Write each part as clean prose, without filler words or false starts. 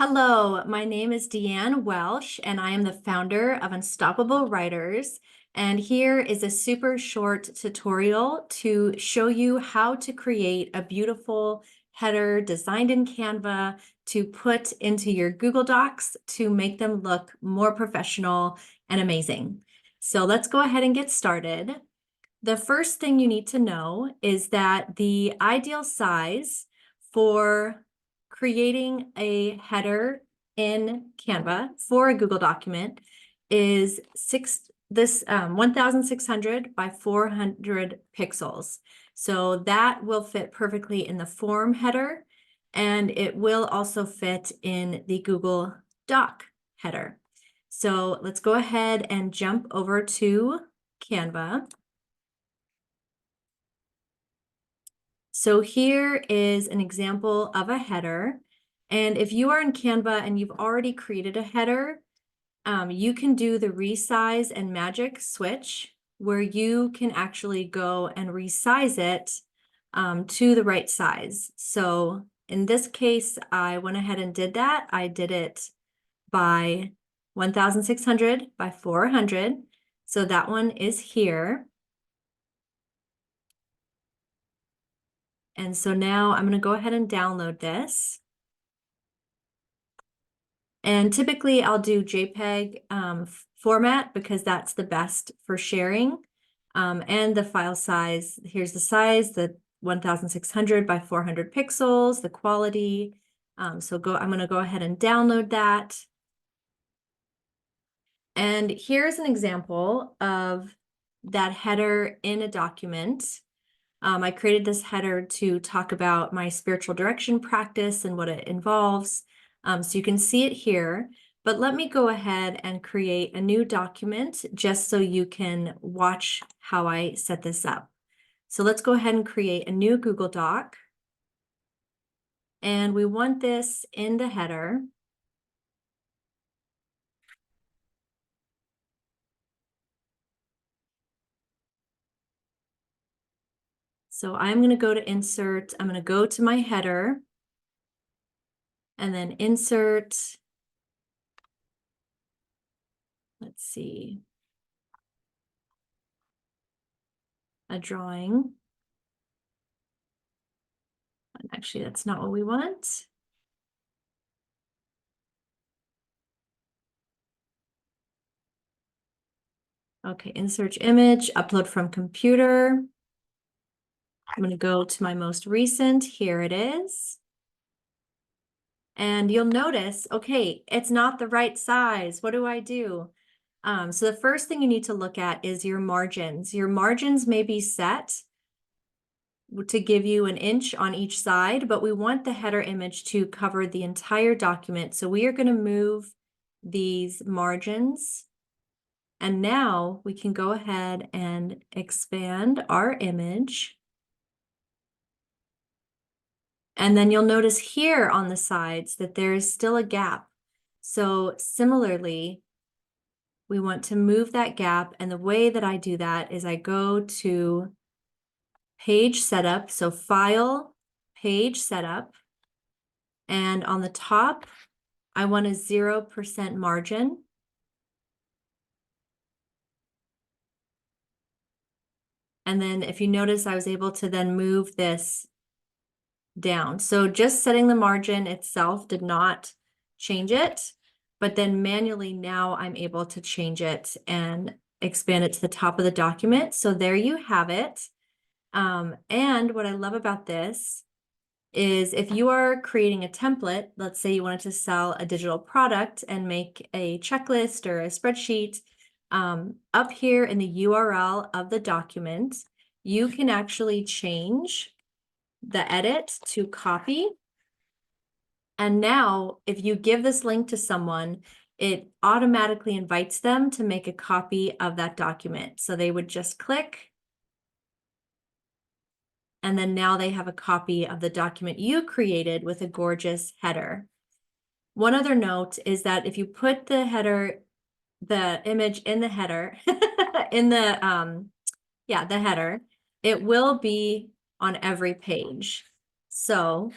Hello, my name is Deanne Welsh, and I am the founder of Unstoppable Writers. And here is a super short tutorial to show you how to create a beautiful header designed in Canva to put into your Google Docs to make them look more professional and amazing. So let's go ahead and get started. The first thing you need to know is that the ideal size for creating a header in Canva for a Google document is 1600 by 400 pixels. So that will fit perfectly in the form header, and it will also fit in the Google Doc header. So let's go ahead and jump over to Canva. So here is an example of a header. And if you are in Canva and you've already created a header, you can do the resize and magic switch where you can actually go and resize it to the right size. So in this case, I went ahead and did that. I did it by 1600 by 400. So that one is here. And so now I'm going to go ahead and download this. And typically I'll do JPEG format because that's the best for sharing. And the file size, here's the size, the 1600 by 400 pixels, the quality. I'm going to go ahead and download that. And here's an example of that header in a document. I created this header to talk about my spiritual direction practice and what it involves. So you can see it here, but let me go ahead and create a new document just so you can watch how I set this up. So let's go ahead and create a new Google Doc. And we want this in the header. So I'm going to go to insert. I'm going to go to my header and then insert. Let's see. A drawing. Actually, that's not what we want. Okay, insert image, upload from computer. I'm going to go to my most recent. Here it is. And you'll notice, okay, it's not the right size. What do I do? So the first thing you need to look at is your margins. Your margins may be set to give you an inch on each side, but we want the header image to cover the entire document. So we are going to move these margins. And now we can go ahead and expand our image. And then you'll notice here on the sides that there is still a gap. So similarly, we want to move that gap. And the way that I do that is I go to page setup. So file, page setup. And on the top, I want a 0% margin. And then if you notice, I was able to then move this down. So just setting the margin itself did not change it, but then manually now I'm able to change it and expand it to the top of the document. So there you have it. And what I love about this is if you are creating a template, let's say you wanted to sell a digital product and make a checklist or a spreadsheet, up here in the URL of the document, you can actually change the edit to copy. And now if you give this link to someone, it automatically invites them to make a copy of that document. So they would just click. And then now they have a copy of the document you created with a gorgeous header. One other note is that if you put the header, the image in the header, in the, the header, it will be on every page. So,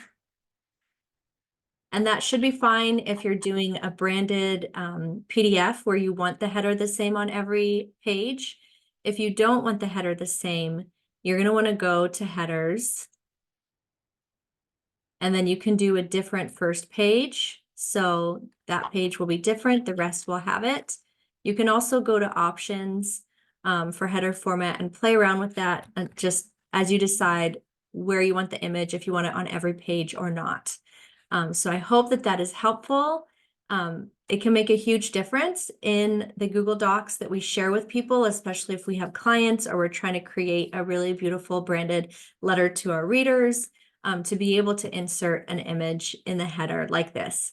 And that should be fine if you're doing a branded PDF where you want the header the same on every page. If you don't want the header the same, you're going to want to go to headers. And then you can do a different first page. So that page will be different. The rest will have it. You can also go to options for header format and play around with that just as you decide where you want the image, if you want it on every page or not. So I hope that that is helpful. It can make a huge difference in the Google Docs that we share with people, especially if we have clients or we're trying to create a really beautiful branded letter to our readers, to be able to insert an image in the header like this.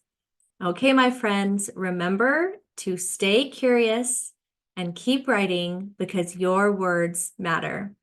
Okay, my friends, remember to stay curious and keep writing because your words matter.